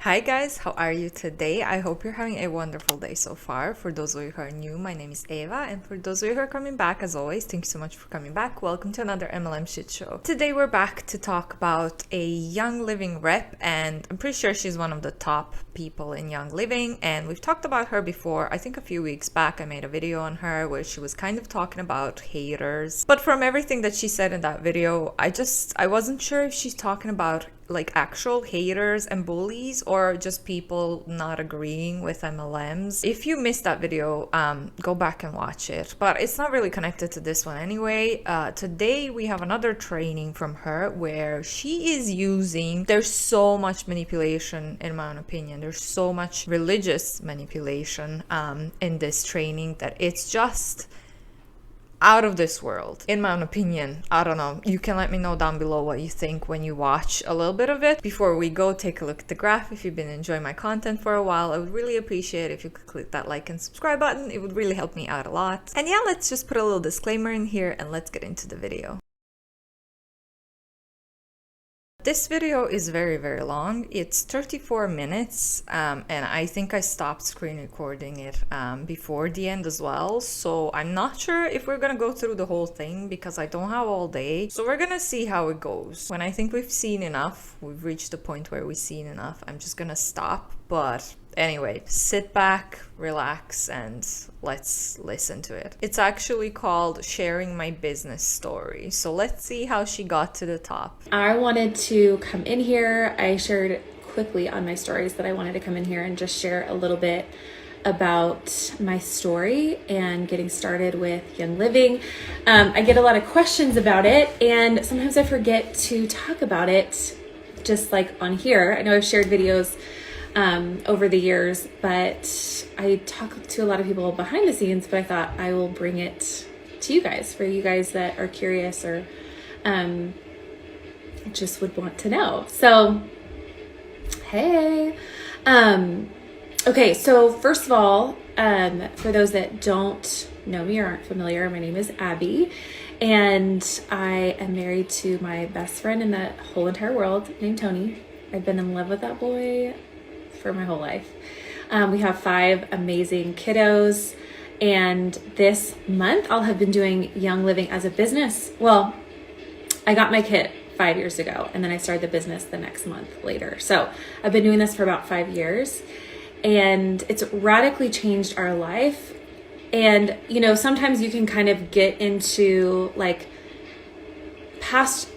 Hi guys, how are you today? I hope you're having a wonderful day so far. For those of you who are new, my name is Eva, and for those of you who are coming back, as always, thank you so much for coming back. Welcome to another MLM shit show. Today we're back to talk about a Young Living rep, and I'm pretty sure she's one of the top people in Young Living, and we've talked about her before. I think a few weeks back I made a video on her where she was kind of talking about haters, but from everything that she said in that video, I wasn't sure if she's talking about like actual haters and bullies or just people not agreeing with MLMs. If you missed that video, go back and watch it, but it's not really connected to this one anyway. Today we have another training from her where she is using, there's so much manipulation in my own opinion, there's so much religious manipulation in this training that it's just out of this world, in my own opinion. I don't know, you can let me know down below what you think when you watch a little bit of it. Before we go, take a look at the graph. If you've been enjoying my content for a while, I would really appreciate if you could click that like and subscribe button. It would really help me out a lot. And yeah, let's just put a little disclaimer in here and let's get into the video. This video is very, very long. It's 34 minutes, and I think I stopped screen recording it before the end as well. So I'm not sure if we're gonna go through the whole thing because I don't have all day. So we're gonna see how it goes. When I think we've seen enough, we've reached the point where we've seen enough, I'm just gonna stop. But anyway, sit back, relax, and let's listen to it. It's actually called Sharing My Business Story. So let's see how she got to the top. I wanted to come in here. I shared quickly on my stories that I wanted to come in here and just share a little bit about my story and getting started with Young Living. I get a lot of questions about it, and sometimes I forget to talk about it just like on here. I know I've shared videos over the years, but I talk to a lot of people behind the scenes, but I thought I will bring it to you guys, for you guys that are curious or just would want to know. So, hey. Okay, so first of all, for those that don't know me or aren't familiar, my name is Abby, and I am married to my best friend in the whole entire world named Tony. I've been in love with that boy for my whole life. We have 5 amazing kiddos, and this month I'll have been doing Young Living as a business. Well, I got my kit 5 years ago, and then I started the business the next month later. So I've been doing this for about 5 years, and it's radically changed our life. And you know, sometimes you can kind of get into like past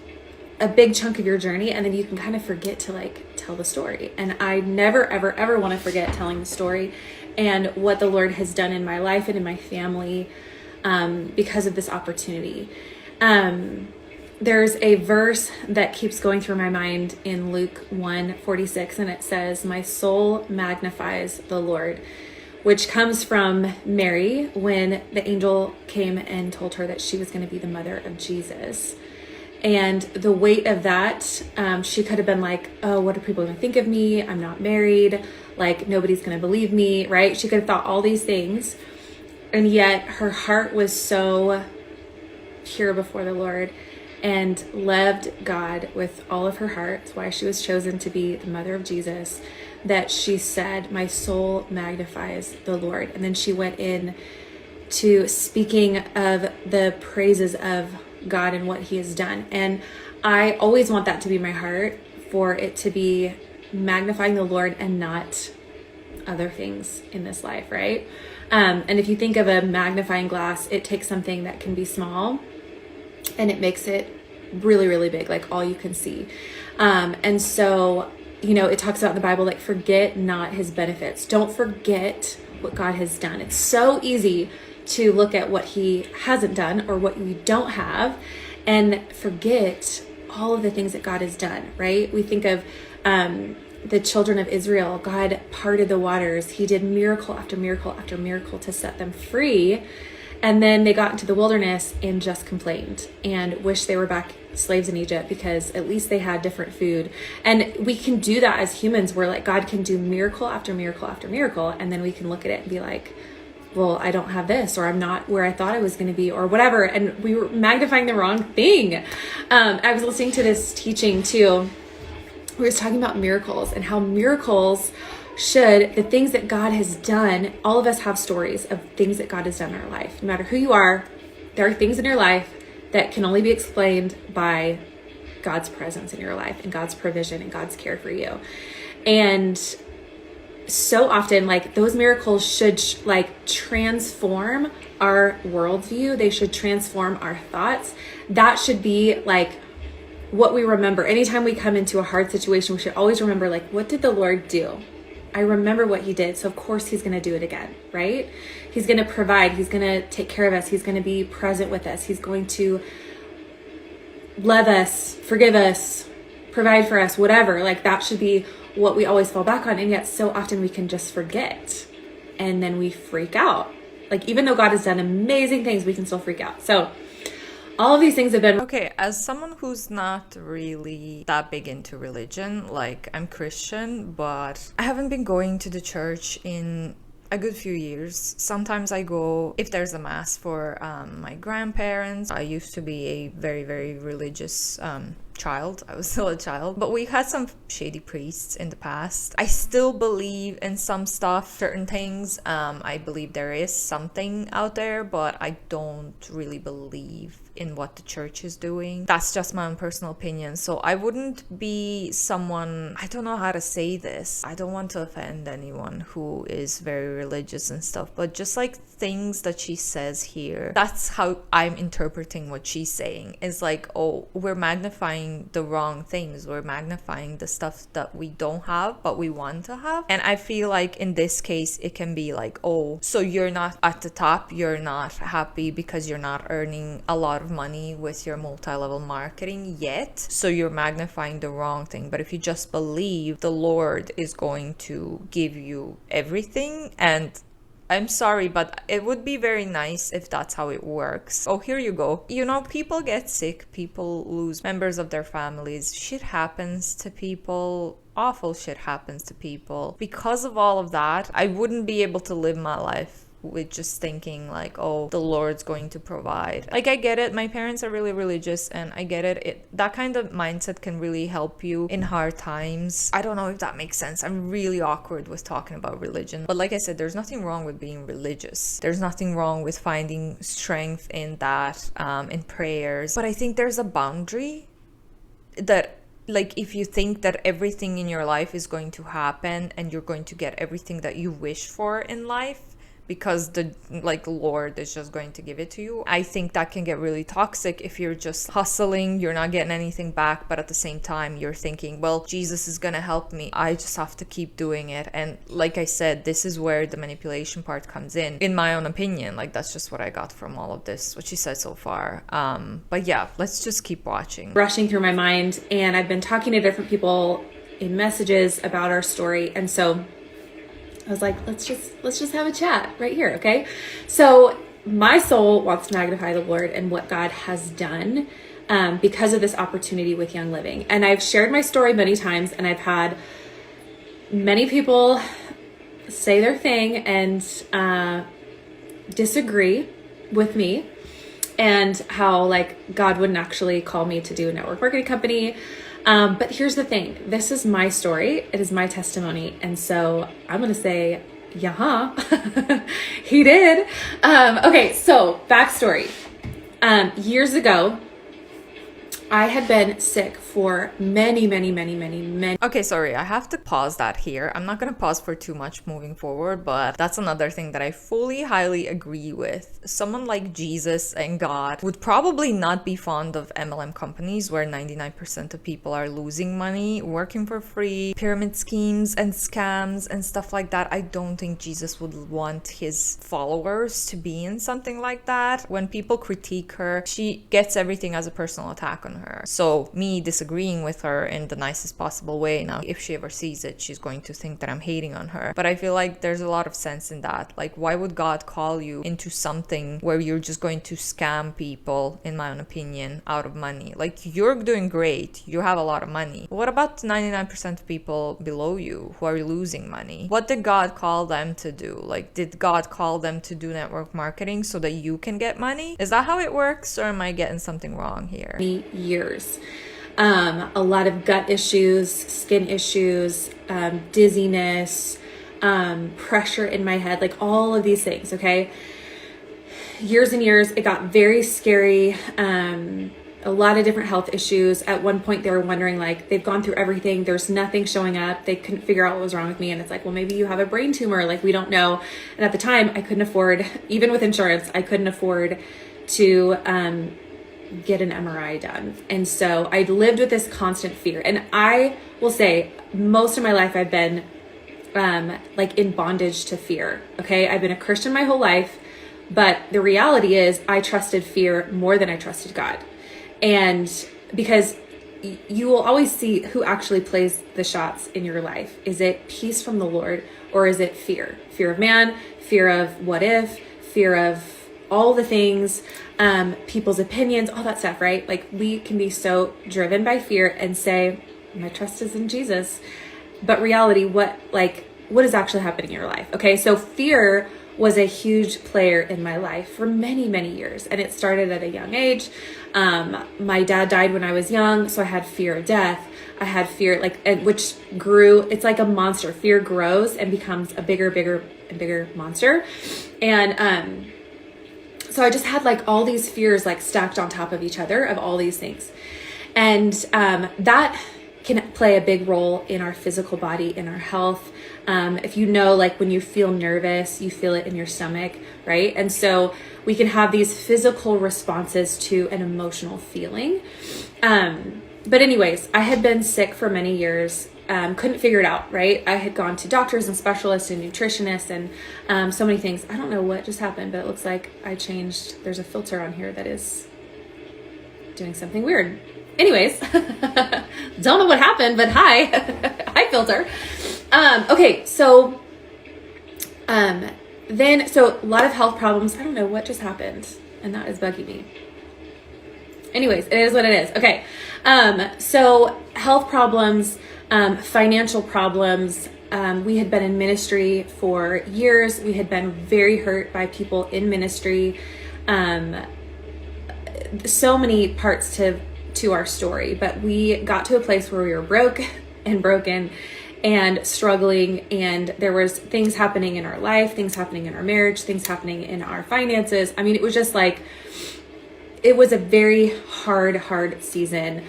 a big chunk of your journey, and then you can kind of forget to like tell the story. And I never, ever, ever want to forget telling the story and what the Lord has done in my life and in my family because of this opportunity. There's a verse that keeps going through my mind in Luke 1:46, and it says, "My soul magnifies the Lord," which comes from Mary when the angel came and told her that she was going to be the mother of Jesus. And the weight of that, she could have been like, oh, what are people going to think of me? I'm not married. Like, nobody's going to believe me, right? She could have thought all these things. And yet her heart was so pure before the Lord and loved God with all of her heart. That's why she was chosen to be the mother of Jesus, that she said, my soul magnifies the Lord. And then she went in to speaking of the praises of God and what he has done. And I always want that to be my heart, for it to be magnifying the Lord and not other things in this life, right? And if you think of a magnifying glass, it takes something that can be small and it makes it really, really big, like all you can see. And so, you know, it talks about in the Bible, like, forget not his benefits. Don't forget what God has done. It's so easy to look at what he hasn't done or what you don't have and forget all of the things that God has done, right? We think of the children of Israel. God parted the waters. He did miracle after miracle after miracle to set them free. And then they got into the wilderness and just complained and wished they were back slaves in Egypt because at least they had different food. And we can do that as humans, where like God can do miracle after miracle after miracle. And then we can look at it and be like, well, I don't have this, or I'm not where I thought I was going to be, or whatever. And we were magnifying the wrong thing. I was listening to this teaching too we was talking about miracles and how miracles should, the things that God has done, all of us have stories of things that God has done in our life. No matter who you are, there are things in your life that can only be explained by God's presence in your life and God's provision and God's care for you. And so often, like, those miracles should like transform our worldview. They should transform our thoughts. That should be like what we remember. Anytime we come into a hard situation, we should always remember, like, what did the Lord do? I remember what he did. So of course he's going to do it again, right? He's going to provide. He's going to take care of us. He's going to be present with us. He's going to love us, forgive us, provide for us, whatever. Like, that should be what we always fall back on. And yet so often we can just forget and then we freak out. Like, even though God has done amazing things, we can still freak out. So all of these things have been... Okay, as someone who's not really that big into religion, like, I'm Christian, but I haven't been going to the church in a good few years. Sometimes I go if there's a mass for my grandparents. I used to be a very, very religious child. I was still a child, but we had some shady priests in the past. I still believe in some stuff, certain things. I believe there is something out there, but I don't really believe in what the church is doing. That's just my own personal opinion. So I wouldn't be someone, I don't know how to say this. I don't want to offend anyone who is very religious and stuff, but just like things that she says here, that's how I'm interpreting what she's saying. Is like, oh, we're magnifying the wrong things. We're magnifying the stuff that we don't have, but we want to have. And I feel like in this case, it can be like, oh, so you're not at the top. You're not happy because you're not earning a lot of money with your multi-level marketing yet, so you're magnifying the wrong thing. But if you just believe the Lord is going to give you everything, and I'm sorry, but it would be very nice if that's how it works. Oh, here you go. You know, people get sick, people lose members of their families, shit happens to people, awful shit happens to people. Because of all of that, I wouldn't be able to live my life with just thinking like, oh, the Lord's going to provide. Like, I get it, my parents are really religious, and I get it. That kind of mindset can really help you in hard times. I don't know if that makes sense. I'm really awkward with talking about religion, but like I said, there's nothing wrong with being religious. There's nothing wrong with finding strength in that, in prayers. But I think there's a boundary that, like, if you think that everything in your life is going to happen and you're going to get everything that you wish for in life because the Lord is just going to give it to you, I think that can get really toxic if you're just hustling, you're not getting anything back, but at the same time you're thinking, well, Jesus is gonna help me, I just have to keep doing it. And like I said, this is where the manipulation part comes in my own opinion. Like, that's just what I got from all of this, what she said so far. But yeah, let's just keep watching. Rushing through my mind, and I've been talking to different people in messages about our story, and so I was like, let's just have a chat right here, okay? So my soul wants to magnify the Lord and what God has done because of this opportunity with Young Living. And I've shared my story many times, and I've had many people say their thing and disagree with me, and how, like, God wouldn't actually call me to do a network marketing company. But here's the thing. This is my story. It is my testimony. And so I'm going to say, yeah, he did. Okay. So backstory. Years ago, I had been sick for many. Okay, sorry, I have to pause that here. I'm not going to pause for too much moving forward, but that's another thing that I fully, highly agree with. Someone like Jesus and God would probably not be fond of MLM companies where 99% of people are losing money, working for free, pyramid schemes and scams and stuff like that. I don't think Jesus would want his followers to be in something like that. When people critique her, she gets everything as a personal attack on her. So me disagreeing with her in the nicest possible way, now if she ever sees it, she's going to think that I'm hating on her. But I feel like there's a lot of sense in that. Like, why would God call you into something where you're just going to scam people, in my own opinion, out of money? Like, you're doing great, you have a lot of money. What about 99% of people below you who are losing money? What did God call them to do? Like, did God call them to do network marketing so that you can get money? Is that how it works, or am I getting something wrong here? Years. a lot of gut issues, skin issues, dizziness, pressure in my head, like all of these things. Okay. Years and years, it got very scary. A lot of different health issues. At one point they were wondering, like, they've gone through everything. There's nothing showing up. They couldn't figure out what was wrong with me. And it's like, well, maybe you have a brain tumor. Like, we don't know. And at the time I couldn't afford, even with insurance, I couldn't afford to, get an MRI done. And so I lived with this constant fear. And I will say most of my life I've been, like in bondage to fear. Okay. I've been a Christian my whole life, but the reality is I trusted fear more than I trusted God. And because you will always see who actually plays the shots in your life. Is it peace from the Lord, or is it fear? Fear of man, fear of what if, fear of all the things, people's opinions, all that stuff, right? Like, we can be so driven by fear and say, my trust is in Jesus. But reality, what is actually happening in your life? Okay, so fear was a huge player in my life for many, many years. And it started at a young age. My dad died when I was young, so I had fear of death. I had fear, which grew. It's like a monster. Fear grows and becomes a bigger and bigger monster. And so I just had like all these fears like stacked on top of each other of all these things. And that can play a big role in our physical body, in our health. If you know, like when you feel nervous, you feel it in your stomach, right? And so we can have these physical responses to an emotional feeling. But anyways, I had been sick for many years, couldn't figure it out, right? I had gone to doctors and specialists and nutritionists and so many things. I don't know what just happened, but it looks like I changed. There's a filter on here that is doing something weird. Anyways, don't know what happened, but hi, hi filter. Okay. So a lot of health problems. I don't know what just happened, and that is bugging me. Anyways, it is what it is. Okay. So health problems, financial problems. We had been in ministry for years. We had been very hurt by people in ministry. So many parts to our story, but we got to a place where we were broke and broken and struggling, and there was things happening in our life, things happening in our marriage, things happening in our finances. I mean, it was just like, it was a very hard season.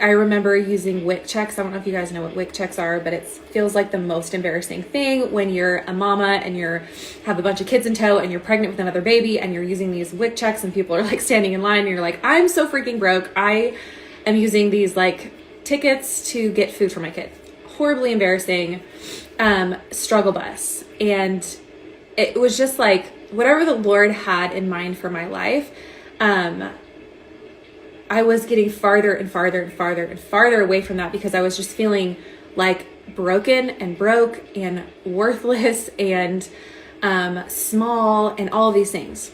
I remember using WIC checks. I don't know if you guys know what WIC checks are, but it feels like the most embarrassing thing when you're a mama and have a bunch of kids in tow and you're pregnant with another baby and you're using these WIC checks and people are like standing in line and you're like, I'm so freaking broke. I am using these like tickets to get food for my kid. Horribly embarrassing, struggle bus. And it was just like, whatever the Lord had in mind for my life, I was getting farther and farther away from that because I was just feeling like broken and broke and worthless and small and all of these things.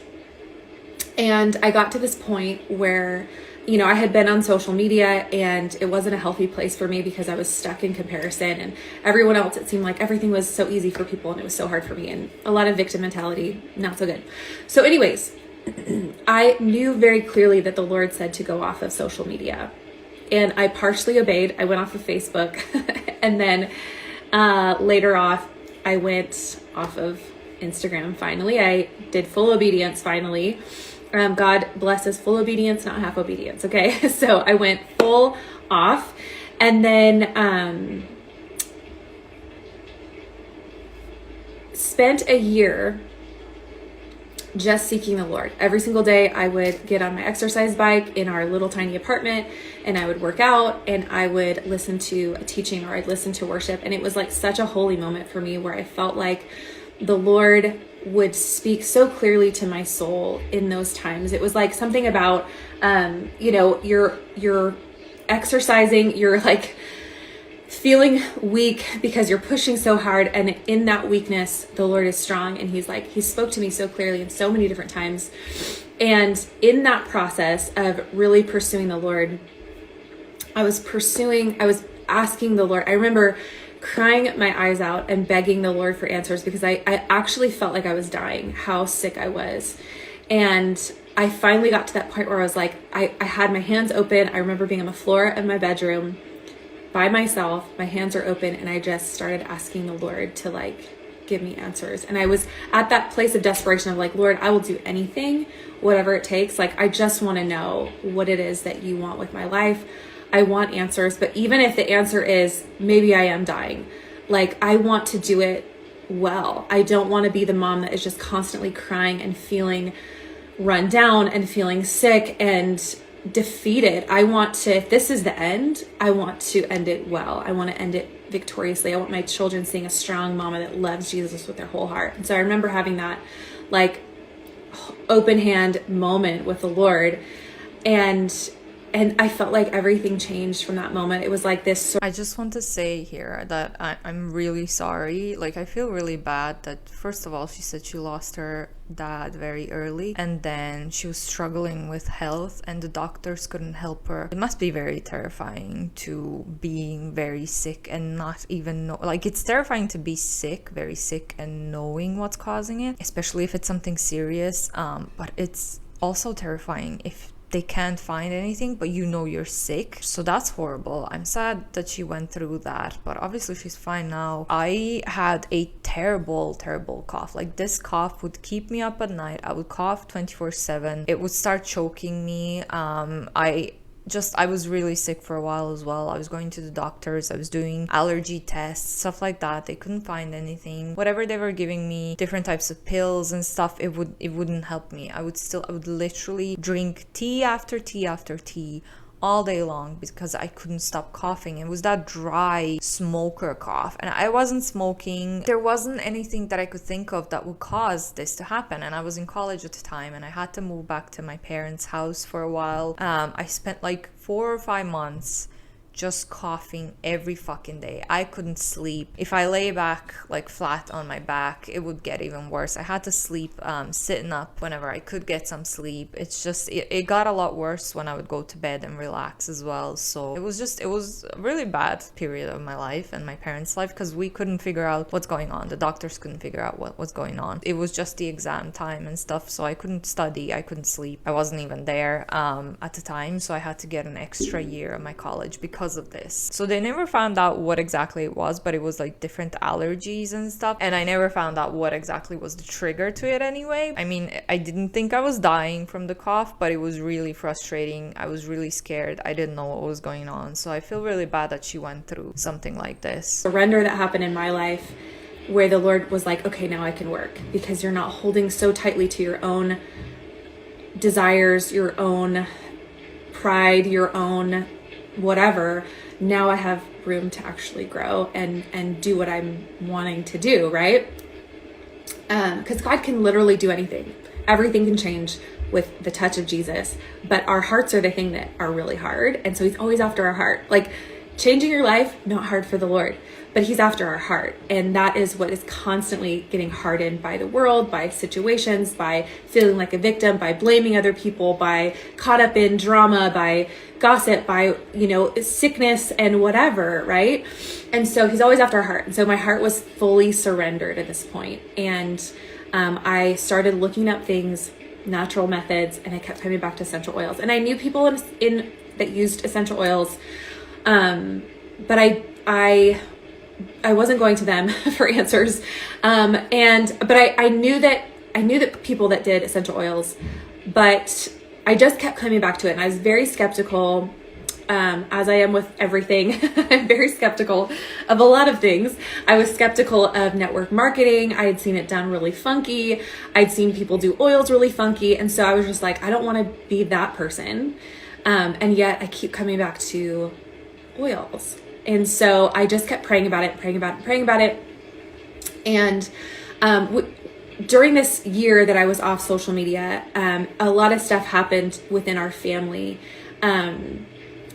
And I got to this point where, you know, I had been on social media and it wasn't a healthy place for me because I was stuck in comparison, and everyone else, it seemed like everything was so easy for people and it was so hard for me, and a lot of victim mentality, not so good. So anyways, I knew very clearly that the Lord said to go off of social media, and I partially obeyed. I went off of Facebook and then later off, I went off of Instagram. Finally, I did full obedience finally. God blesses full obedience, not half obedience. Okay. So I went full off, and then spent a year just seeking the Lord. Every single day I would get on my exercise bike in our little tiny apartment and I would work out and I would listen to a teaching or I'd listen to worship. And it was like such a holy moment for me where I felt like the Lord would speak so clearly to my soul in those times. It was like something about, you know, you're exercising, you're like feeling weak because you're pushing so hard, and in that weakness the Lord is strong, and he spoke to me so clearly in so many different times. And in that process of really pursuing the Lord, I was asking the Lord. I remember crying my eyes out and begging the Lord for answers because I actually felt like I was dying, how sick I was. And I finally got to that point where I was like, I had my hands open. I remember being on the floor of my bedroom by myself, my hands are open, and I just started asking the Lord to like give me answers. And I was at that place of desperation of like, Lord, I will do anything, whatever it takes. Like, I just want to know what it is that you want with my life. I want answers, but even if the answer is maybe I am dying, like, I want to do it well. I don't want to be the mom that is just constantly crying and feeling run down and feeling sick and defeated. I want to, if this is the end, I want to end it well. I want to end it victoriously. I want my children seeing a strong mama that loves Jesus with their whole heart. And so I remember having that like open hand moment with the Lord, and I felt like everything changed from that moment. It was like this. I just want to say here that I'm really sorry. Like, I feel really bad that, first of all, she said she lost her dad very early, and then she was struggling with health and the doctors couldn't help her. It must be very terrifying to being very sick and not even know. Like, it's terrifying to be sick, very sick, and knowing what's causing it, especially if it's something serious. But it's also terrifying if they can't find anything but you know you're sick. So that's horrible. I'm sad that she went through that, but obviously she's fine now. I had a terrible cough. Like, this cough would keep me up at night. I would cough 24/7. It would start choking me. I was really sick for a while as well. I was going to the doctors, I was doing allergy tests, stuff like that. They couldn't find anything. Whatever they were giving me, different types of pills and stuff, it wouldn't help me. I would literally drink tea after tea after tea all day long because I couldn't stop coughing. It was that dry smoker cough, and I wasn't smoking. There wasn't anything that I could think of that would cause this to happen, and I was in college at the time and I had to move back to my parents' house for a while. I spent like 4 or 5 months just coughing every fucking day. I couldn't sleep. If I lay back like flat on my back, it would get even worse. I had to sleep sitting up whenever I could get some sleep. It's just, it got a lot worse when I would go to bed and relax as well. So it was a really bad period of my life and my parents' life because we couldn't figure out what's going on. The doctors couldn't figure out what was going on. It was just the exam time and stuff, so I couldn't study, I couldn't sleep. I wasn't even there at the time, so I had to get an extra year of my college because of this. So they never found out what exactly it was, but it was like different allergies and stuff, and I never found out what exactly was the trigger to it anyway. I mean, I didn't think I was dying from the cough, but it was really frustrating. I was really scared. I didn't know what was going on, so I feel really bad that she went through something like this. Surrender that happened in my life where the Lord was like, okay, now I can work, because you're not holding so tightly to your own desires, your own pride, your own whatever. Now I have room to actually grow and do what I'm wanting to do, right? Because God can literally do anything. Everything can change with the touch of Jesus, but our hearts are the thing that are really hard. And so he's always after our heart. Like, changing your life, not hard for the Lord, but he's after our heart. And that is what is constantly getting hardened by the world, by situations, by feeling like a victim, by blaming other people, by caught up in drama, by gossip, by, sickness and whatever, right? And so he's always after our heart. And so my heart was fully surrendered at this point. And I started looking up things, natural methods, and I kept coming back to essential oils. And I knew people in that used essential oils, but I wasn't going to them for answers. But I knew that people that did essential oils, but I just kept coming back to it. And I was very skeptical, as I am with everything. I'm very skeptical of a lot of things. I was skeptical of network marketing. I had seen it done really funky. I'd seen people do oils really funky. And so I was just like, I don't want to be that person. And yet I keep coming back to oils. And so I just kept praying about it. And during this year that I was off social media, a lot of stuff happened within our family.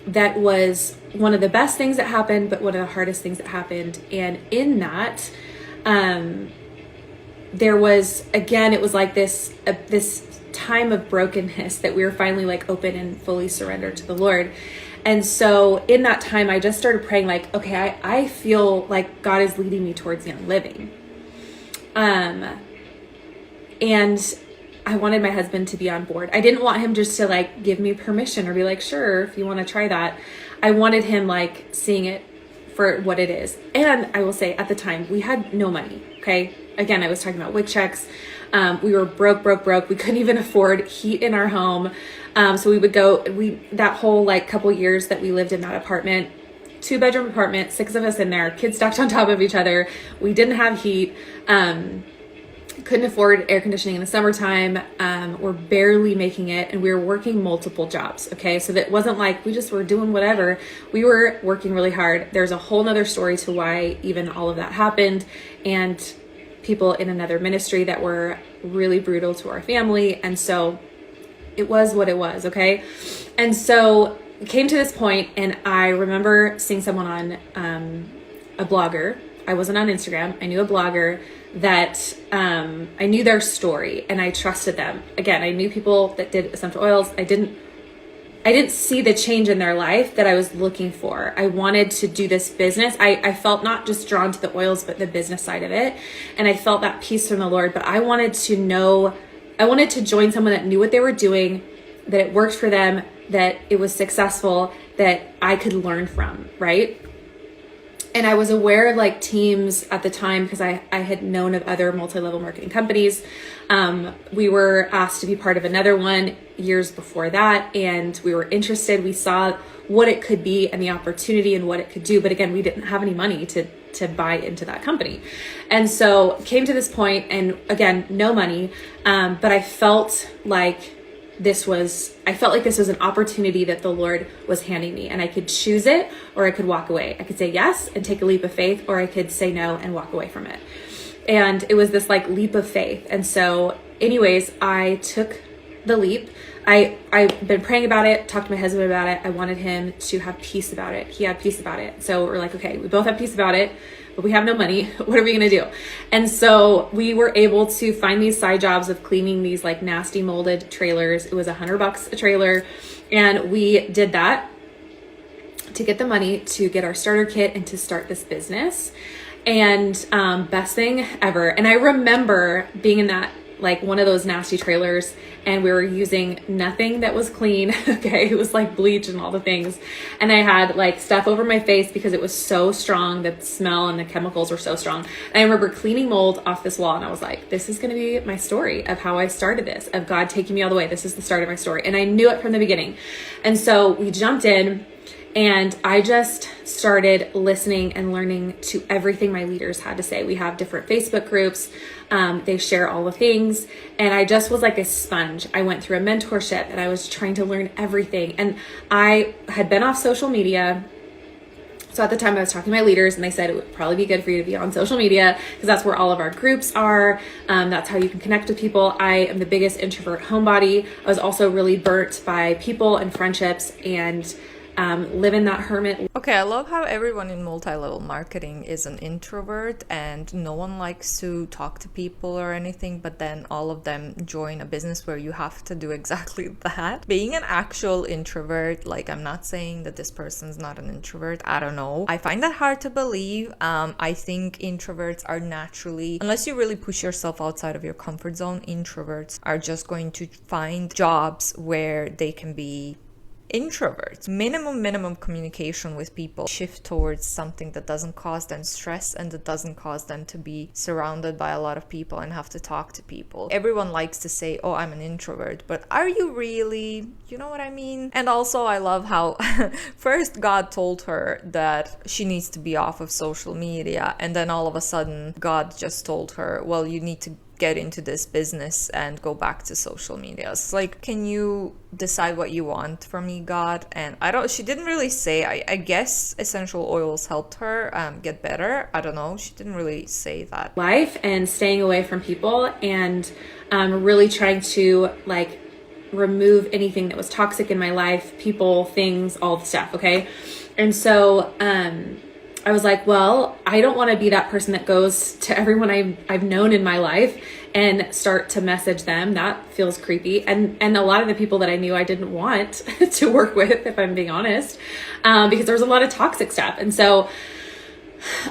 That was one of the best things that happened, but one of the hardest things that happened. And in that, there was, again, it was like this time of brokenness that we were finally like open and fully surrendered to the Lord. And so in that time, I just started praying like, okay, I feel like God is leading me towards young living. And I wanted my husband to be on board. I didn't want him just to like give me permission or be like, sure, if you want to try that. I wanted him like seeing it for what it is. And I will say at the time we had no money. Okay. Again, I was talking about WIC checks. We were broke. We couldn't even afford heat in our home. So we would go, that whole like couple years that we lived in that apartment, 2-bedroom apartment, 6 of us in there, kids stacked on top of each other. We didn't have heat. Couldn't afford air conditioning in the summertime. We're barely making it, and we were working multiple jobs. Okay. So that wasn't like we just were doing whatever. We were working really hard. There's a whole nother story to why even all of that happened, and people in another ministry that were really brutal to our family. And so it was what it was. Okay. And so it came to this point, and I remember seeing someone on, a blogger. I wasn't on Instagram. I knew a blogger that, I knew their story and I trusted them. Again, I knew people that did essential oils. I didn't see the change in their life that I was looking for. I wanted to do this business. I felt not just drawn to the oils, but the business side of it. And I felt that peace from the Lord, but I wanted to join someone that knew what they were doing, that it worked for them, that it was successful, that I could learn from, right? And I was aware of like teams at the time because I had known of other multi-level marketing companies. We were asked to be part of another one years before that, and we were interested. We saw what it could be and the opportunity and what it could do. But again, we didn't have any money to buy into that company. And so came to this point, and again, no money. But I felt like this was an opportunity that the Lord was handing me, and I could choose it or I could walk away. I could say yes and take a leap of faith, or I could say no and walk away from it. And it was this like leap of faith. And so anyways, I took the leap. I've been praying about it, talked to my husband about it. I wanted him to have peace about it. He had peace about it. So we're like, okay, we both have peace about it, but we have no money. What are we going to do? And so we were able to find these side jobs of cleaning these like nasty molded trailers. It was $100 a trailer. And we did that to get the money to get our starter kit and to start this business. And best thing ever. And I remember being in that, like one of those nasty trailers, and we were using nothing that was clean. Okay. It was like bleach and all the things. And I had like stuff over my face because it was so strong. The smell and the chemicals were so strong. And I remember cleaning mold off this wall, and I was like, this is going to be my story of how I started this, of God taking me all the way. This is the start of my story. And I knew it from the beginning. And so we jumped in, and I just started listening and learning to everything my leaders had to say. We have different Facebook groups. They share all the things. And I just was like a sponge. I went through a mentorship, and I was trying to learn everything. And I had been off social media. So at the time I was talking to my leaders, and they said it would probably be good for you to be on social media because that's where all of our groups are. That's how you can connect with people. I am the biggest introvert homebody. I was also really burnt by people and friendships, and live in that hermit. Okay, I love how everyone in multi-level marketing is an introvert and no one likes to talk to people or anything, but then all of them join a business where you have to do exactly that. Being an actual introvert, like I'm not saying that this person's not an introvert, I don't know. I find that hard to believe. I think introverts are naturally, unless you really push yourself outside of your comfort zone, introverts are just going to find jobs where they can be introverts. Minimum communication with people. Shift towards something that doesn't cause them stress and that doesn't cause them to be surrounded by a lot of people and have to talk to people. Everyone likes to say, oh, I'm an introvert, but are you really? You know what I mean? And also I love how first God told her that she needs to be off of social media, and then all of a sudden God just told her, well, you need to get into this business and go back to social media. It's like, can you decide what you want from me, God? And she didn't really say. I guess essential oils helped her get better. I don't know. She didn't really say that. Life and staying away from people, and really trying to like remove anything that was toxic in my life, people, things, all the stuff. Okay. And so, I was like, well, I don't want to be that person that goes to everyone I've known in my life and start to message them. That feels creepy. And a lot of the people that I knew I didn't want to work with, if I'm being honest, because there was a lot of toxic stuff. And so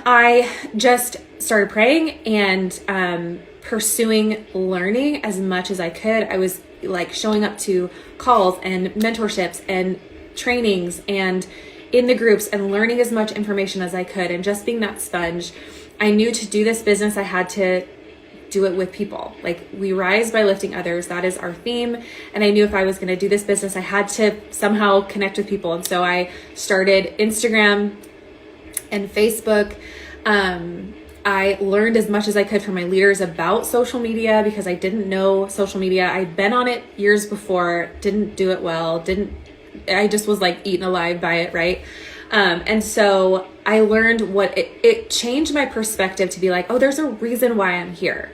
I just started praying, and pursuing learning as much as I could. I was like showing up to calls and mentorships and trainings and in the groups and learning as much information as I could and just being that sponge. I knew to do this business, I had to do it with people. Like, we rise by lifting others. That is our theme. And I knew if I was going to do this business, I had to somehow connect with people. And so I started Instagram and Facebook. I learned as much as I could from my leaders about social media because I didn't know social media. I'd been on it years before, didn't do it well, I just was like eaten alive by it, right? And so I learned it changed my perspective to be like, oh, there's a reason why I'm here.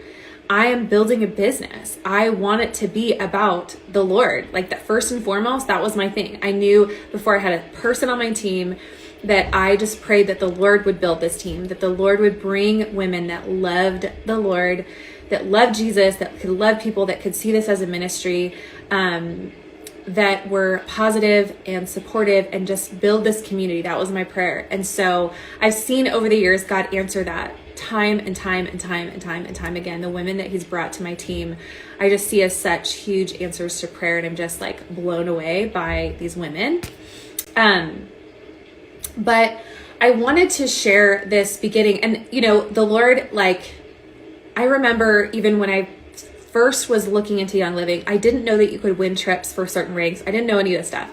I am building a business. I want it to be about the Lord. Like, that first and foremost, that was my thing. I knew before I had a person on my team that I just prayed that the Lord would build this team, that the Lord would bring women that loved the Lord, that loved Jesus, that could love people, that could see this as a ministry, that were positive and supportive, and just build this community. That was my prayer. And so I've seen over the years God answer that time and time and time and time and time again. The women that he's brought to my team, I just see as such huge answers to prayer, and I'm just like blown away by these women. But I wanted to share this beginning, and the Lord, like, I remember even when I first was looking into Young Living, I didn't know that you could win trips for certain ranks. I didn't know any of this stuff.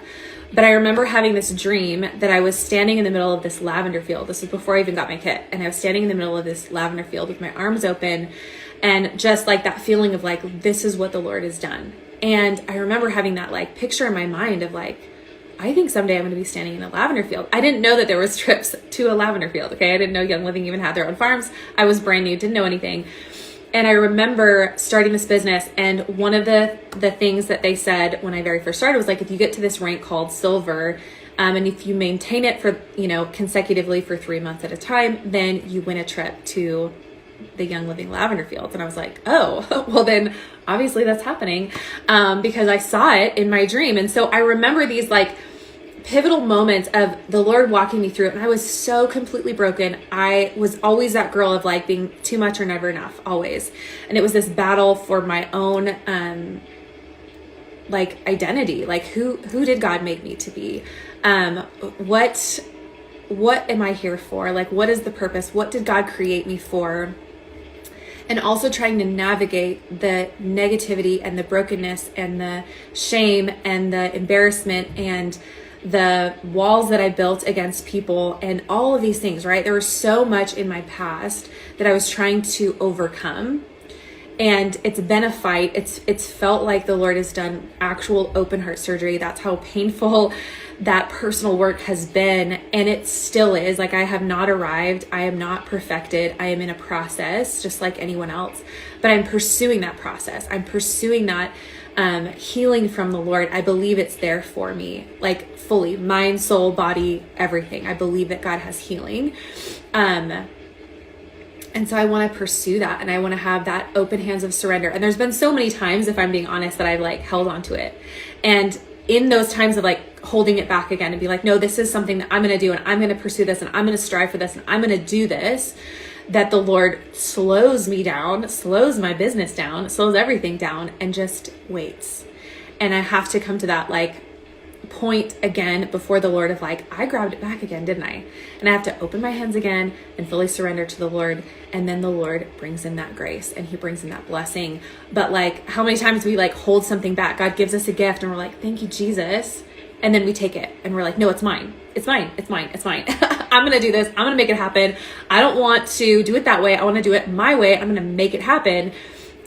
But I remember having this dream that I was standing in the middle of this lavender field. This was before I even got my kit. And I was standing in the middle of this lavender field with my arms open, and just like that feeling of like, this is what the Lord has done. And I remember having that like picture in my mind of like, I think someday I'm going to be standing in a lavender field. I didn't know that there was trips to a lavender field. Okay. I didn't know Young Living even had their own farms. I was brand new, didn't know anything. And I remember starting this business, and one of the things that they said when I very first started was like, if you get to this rank called silver, and if you maintain it for, consecutively for 3 months at a time, then you win a trip to the Young Living lavender fields. And I was like, oh, well then obviously that's happening, because I saw it in my dream. And so I remember these like pivotal moments of the Lord walking me through it. And I was so completely broken. I was always that girl of like being too much or never enough, always. And it was this battle for my own, like identity. Like who did God make me to be? What am I here for? Like, what is the purpose? What did God create me for? And also trying to navigate the negativity and the brokenness and the shame and the embarrassment and the walls that I built against people and all of these things, right? There was so much in my past that I was trying to overcome. And it's been a fight. It's felt like the Lord has done actual open heart surgery. That's how painful that personal work has been. And it still is. Like, I have not arrived. I am not perfected. I am in a process just like anyone else, but I'm pursuing that process. I'm pursuing that healing from the Lord. I believe it's there for me, like fully, mind, soul, body, everything. I believe that God has healing. And so I want to pursue that, and I want to have that open hands of surrender. And there's been so many times, if I'm being honest, that I've like held on to it. And in those times of like holding it back again and be like, no, this is something that I'm going to do, and I'm going to pursue this, and I'm going to strive for this, and I'm going to do this, that the Lord slows me down, slows my business down, slows everything down, and just waits. And I have to come to that like point again before the Lord of like, I grabbed it back again, didn't I? And I have to open my hands again and fully surrender to the Lord. And then the Lord brings in that grace and he brings in that blessing. But like, how many times we like hold something back? God gives us a gift and we're like, thank you, Jesus. And then we take it and we're like, no, it's mine. It's mine. It's mine. It's mine. I'm going to do this. I'm going to make it happen. I don't want to do it that way. I want to do it my way. I'm going to make it happen.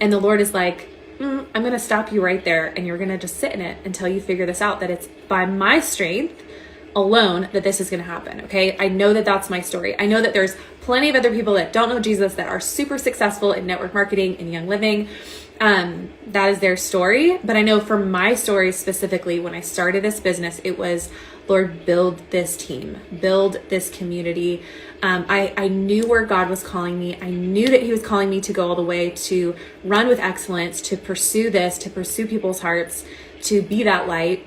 And the Lord is like, I'm going to stop you right there. And you're going to just sit in it until you figure this out, that it's by my strength alone that this is going to happen. Okay. I know that that's my story. I know that there's plenty of other people that don't know Jesus that are super successful in network marketing and Young Living. That is their story. But I know for my story specifically, when I started this business, it was, Lord, build this team, build this community. I knew where God was calling me. I knew that he was calling me to go all the way, to run with excellence, to pursue this, to pursue people's hearts, to be that light.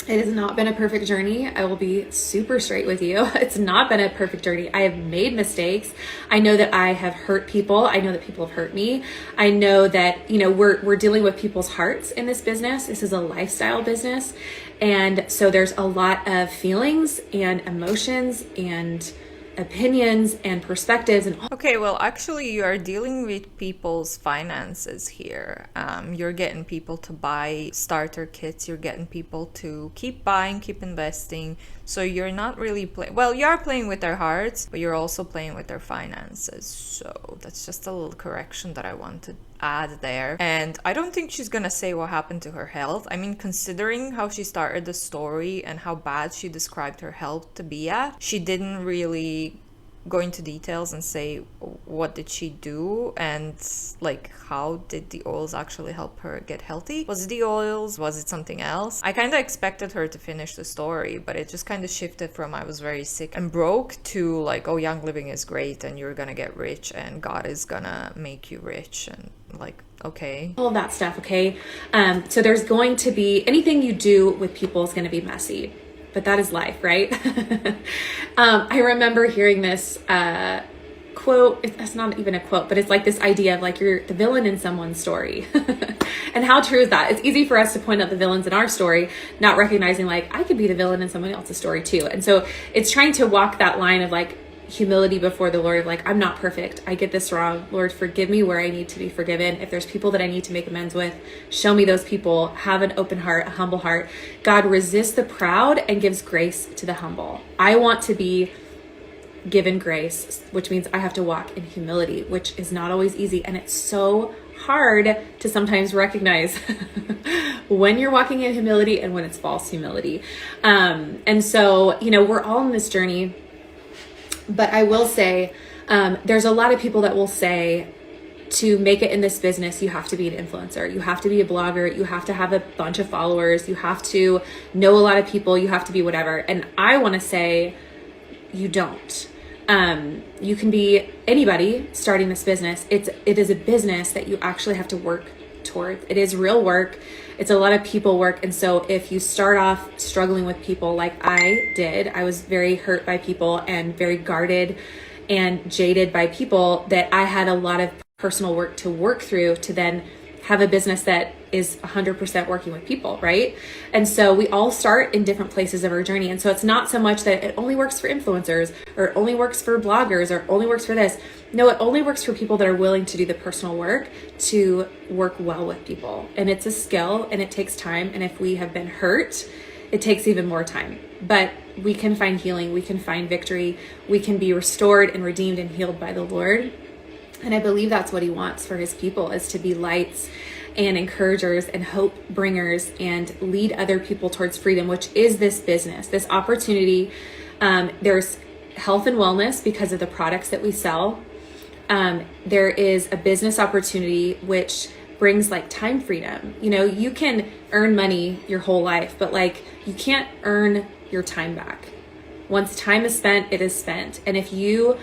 It has not been a perfect journey. I will be super straight with you. It's not been a perfect journey. I have made mistakes. I know that I have hurt people. I know that people have hurt me. I know that, you know, we're dealing with people's hearts in this business. This is a lifestyle business. And so there's a lot of feelings and emotions and opinions and perspectives and all. Okay, well, actually, you are dealing with people's finances here. You're getting people to buy starter kits. You're getting people to keep buying, keep investing. So you're not really playing. Well, you are playing with their hearts, but you're also playing with their finances. So that's just a little correction that I want to add there. And I don't think she's gonna say what happened to her health. I mean, considering how she started the story and how bad she described her health to be at, she didn't really go into details and say what did she do and like how did the oils actually help her get healthy. Was it the oils? Was it something else? I kind of expected her to finish the story, but it just kind of shifted from I was very sick and broke to like, oh, young living is great and you're gonna get rich and God is gonna make you rich, and like, okay, all of that stuff. Okay. So there's going to be anything you do with people is going to be messy, but that is life, right? I remember hearing this quote. It's not even a quote, but it's like this idea of like you're the villain in someone's story. And how true is that? It's easy for us to point out the villains in our story, not recognizing like I could be the villain in someone else's story too. And so it's trying to walk that line of like humility before the Lord, of like, I'm not perfect. I get this wrong. Lord, forgive me where I need to be forgiven. If there's people that I need to make amends with, show me those people. Have an open heart, a humble heart. God resists the proud and gives grace to the humble. I want to be given grace, which means I have to walk in humility, which is not always easy. And it's so hard to sometimes recognize when you're walking in humility and when it's false humility. And so, you know, we're all on this journey. But I will say, there's a lot of people that will say to make it in this business, you have to be an influencer. You have to be a blogger. You have to have a bunch of followers. You have to know a lot of people. You have to be whatever. And I want to say you don't. You can be anybody starting this business. It is a business that you actually have to work towards. It is real work. It's a lot of people work. And so if you start off struggling with people like I did, I was very hurt by people and very guarded and jaded by people, that I had a lot of personal work to work through to then have a business that is 100% working with people, right? And so we all start in different places of our journey. And so it's not so much that it only works for influencers or it only works for bloggers or only works for this. No, it only works for people that are willing to do the personal work to work well with people. And it's a skill and it takes time. And if we have been hurt, it takes even more time. But we can find healing, we can find victory, we can be restored and redeemed and healed by the Lord. And I believe that's what he wants for his people, is to be lights and encouragers and hope bringers and lead other people towards freedom, which is this business, this opportunity. There's health and wellness because of the products that we sell. There is a business opportunity which brings like time freedom. You know, you can earn money your whole life, but like you can't earn your time back. Once time is spent, it is spent. And if you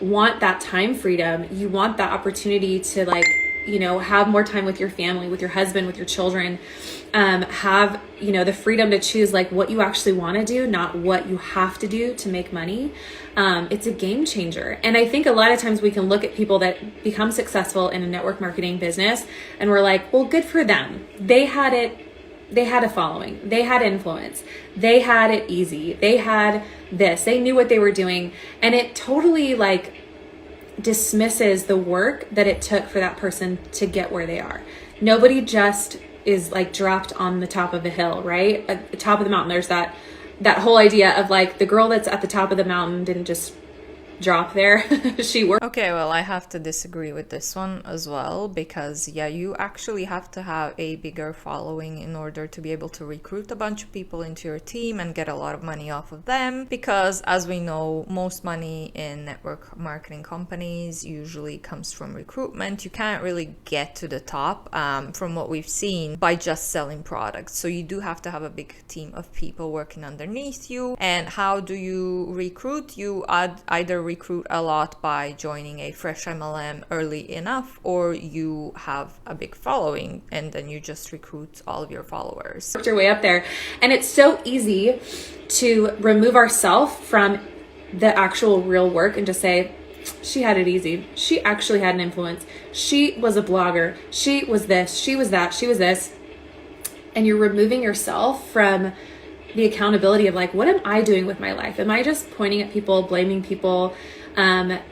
want that time freedom, you want that opportunity to like, you know, have more time with your family, with your husband, with your children, have, you know, the freedom to choose like what you actually want to do, not what you have to do to make money. It's a game changer. And I think a lot of times we can look at people that become successful in a network marketing business and we're like, well, good for them. They had it. They had a following, they had influence, they had it easy, they had this, they knew what they were doing. And it totally like dismisses the work that it took for that person to get where they are. Nobody just is like dropped on the top of a hill, right? At the top of the mountain, there's that whole idea of like the girl that's at the top of the mountain didn't just drop there. She worked. Okay, well, I have to disagree with this one as well, because yeah, you actually have to have a bigger following in order to be able to recruit a bunch of people into your team and get a lot of money off of them, because as we know, most money in network marketing companies usually comes from recruitment. You can't really get to the top from what we've seen by just selling products. So you do have to have a big team of people working underneath you. And how do you recruit? You either recruit a lot by joining a fresh MLM early enough, or you have a big following and then you just recruit all of your followers. Worked your way up there. And it's so easy to remove ourselves from the actual real work and just say, she had it easy. She actually had an influence. She was a blogger. She was this, she was that, she was this. And you're removing yourself from the accountability of like, what am I doing with my life? Am I just pointing at people, blaming people,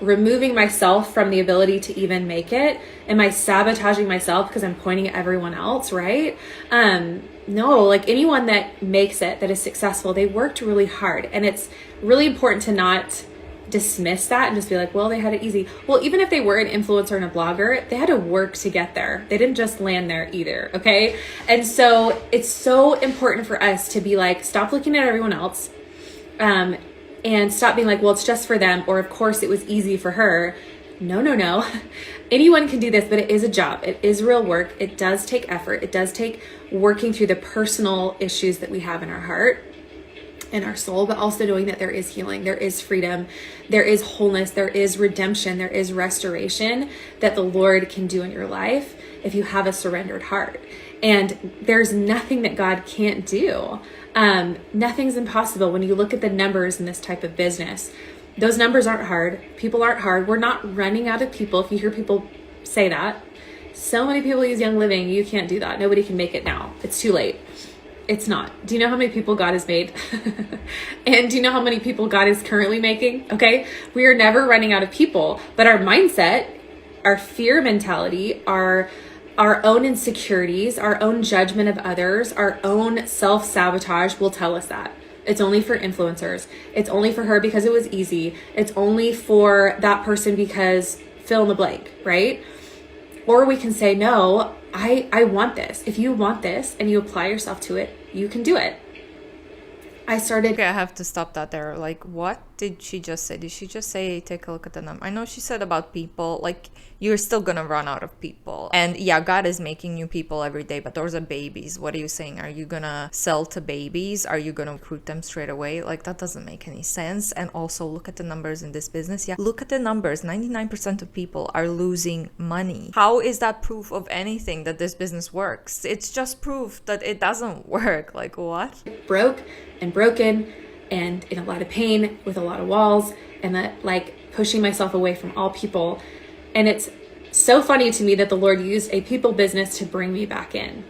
removing myself from the ability to even make it? Am I sabotaging myself because I'm pointing at everyone else, right? No, like anyone that makes it, that is successful, they worked really hard. And it's really important to not dismiss that and just be like, well, they had it easy. Well, even if they were an influencer and a blogger, they had to work to get there. They didn't just land there either. Okay. And so it's so important for us to be like, stop looking at everyone else, and stop being like, well, it's just for them. Or of course it was easy for her. No. Anyone can do this, but it is a job. It is real work. It does take effort. It does take working through the personal issues that we have in our heart and our soul, but also knowing that there is healing, there is freedom, there is wholeness, there is redemption, there is restoration that the Lord can do in your life if you have a surrendered heart. And there's nothing that God can't do. Nothing's impossible. When you look at the numbers in this type of business, those numbers aren't hard. People aren't hard. We're not running out of people. If you hear people say that, so many people use Young Living. You can't do that. Nobody can make it now. It's too late. It's not. Do you know how many people God has made? And do you know how many people God is currently making? Okay. We are never running out of people, but our mindset, our fear mentality, our own insecurities, our own judgment of others, our own self-sabotage will tell us that. It's only for influencers. It's only for her because it was easy. It's only for that person because fill in the blank, right? Or we can say, no, I want this. If you want this and you apply yourself to it, you can do it. Okay, I have to stop that there. Like, what did she just say? Did she just say, take a look at the number? I know she said about people, like, you're still gonna run out of people. And yeah, God is making new people every day, but those are babies. What are you saying? Are you gonna sell to babies? Are you gonna recruit them straight away? Like, that doesn't make any sense. And also, look at the numbers in this business. Yeah, look at the numbers. 99% of people are losing money. How is that proof of anything that this business works? It's just proof that it doesn't work. Like, what? Broke and broken and in a lot of pain with a lot of walls and that like pushing myself away from all people. And it's so funny to me that the Lord used a people business to bring me back in,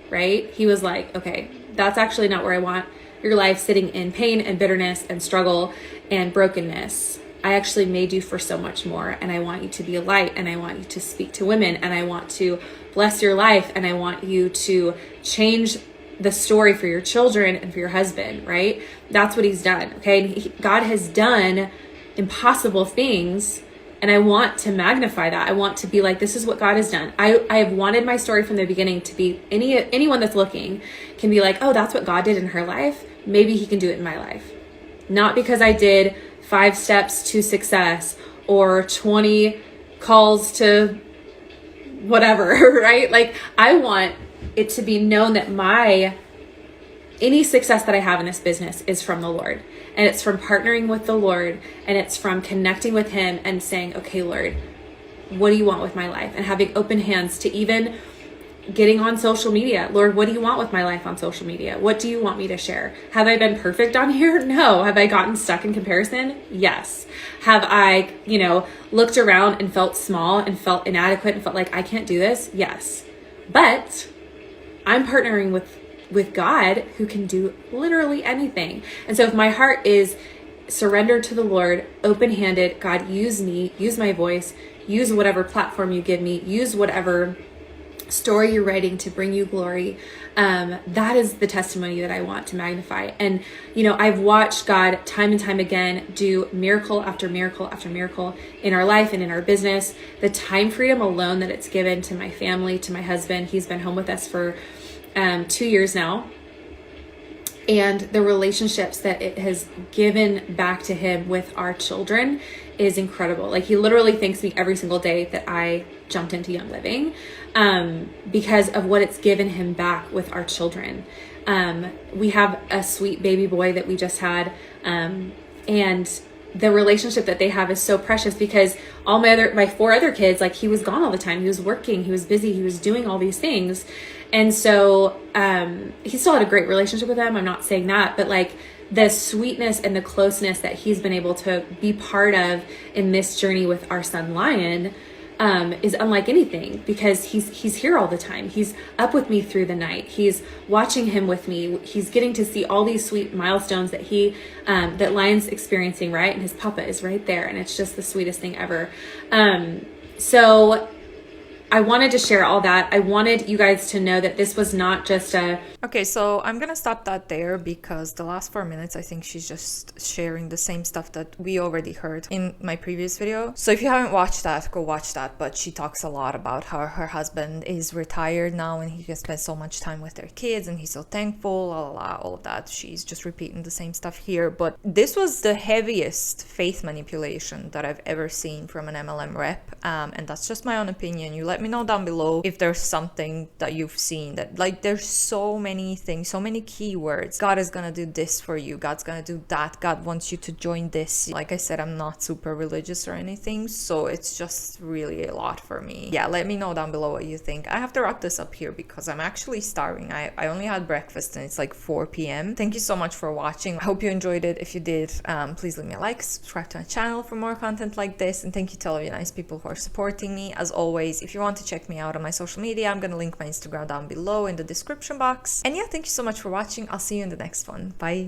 right? He was like, okay, that's actually not where I want your life, sitting in pain and bitterness and struggle and brokenness. I actually made you for so much more. And I want you to be a light, and I want you to speak to women, and I want to bless your life, and I want you to change the story for your children and for your husband, right? That's what he's done. Okay. God has done impossible things, and I want to magnify that. I want to be like, this is what God has done. I have wanted my story from the beginning to be anyone that's looking can be like, oh, that's what God did in her life. Maybe he can do it in my life. Not because I did 5 steps to success or 20 calls to whatever, right? Like, I want it to be known that any success that I have in this business is from the Lord, and it's from partnering with the Lord, and it's from connecting with him and saying, okay, Lord, what do you want with my life? And having open hands to even getting on social media. Lord, what do you want with my life on social media? What do you want me to share? Have I been perfect on here? No. Have I gotten stuck in comparison? Yes. Have I, looked around and felt small and felt inadequate and felt like I can't do this? Yes. But I'm partnering with God, who can do literally anything. And so if my heart is surrendered to the Lord, open-handed, God, use me, use my voice, use whatever platform you give me, use whatever story you're writing to bring you glory. That is the testimony that I want to magnify. And, I've watched God time and time again do miracle after miracle after miracle in our life and in our business. The time freedom alone that it's given to my family, to my husband. He's been home with us for 2 years now. And the relationships that it has given back to him with our children is incredible. Like, he literally thanks me every single day that I jumped into Young Living, because of what it's given him back with our children. We have a sweet baby boy that we just had, and the relationship that they have is so precious, because all my 4 other kids, like, he was gone all the time. He was working, he was busy, he was doing all these things. And so he still had a great relationship with them. I'm not saying that, but like the sweetness and the closeness that he's been able to be part of in this journey with our son Lion is unlike anything, because he's here all the time. He's up with me through the night. He's watching him with me. He's getting to see all these sweet milestones that that Lion's experiencing, right? And his papa is right there, and it's just the sweetest thing ever. So I wanted to share all that. I wanted you guys to know that this was not just a... Okay, so I'm gonna stop that there, because the last 4 minutes, I think she's just sharing the same stuff that we already heard in my previous video. So if you haven't watched that, go watch that. But she talks a lot about how her husband is retired now and he can spend so much time with their kids and he's so thankful, all of that. She's just repeating the same stuff here. But this was the heaviest faith manipulation that I've ever seen from an MLM rep. And that's just my own opinion. You let me know down below if there's something that you've seen that, like, there's so many things, so many keywords. God is gonna do this for you, God's gonna do that, God wants you to join this. Like I said, I'm not super religious or anything, so it's just really a lot for me. Yeah, let me know down below what you think. I have to wrap this up here because I'm actually starving. I only had breakfast and it's like 4 p.m. Thank you so much for watching. I hope you enjoyed it. If you did, please leave me a like, subscribe to my channel for more content like this, and thank you to all of you nice people who are supporting me. As always, if you want to check me out on my social media, I'm gonna link my Instagram down below in the description box. And yeah, thank you so much for watching. I'll see you in the next one. Bye.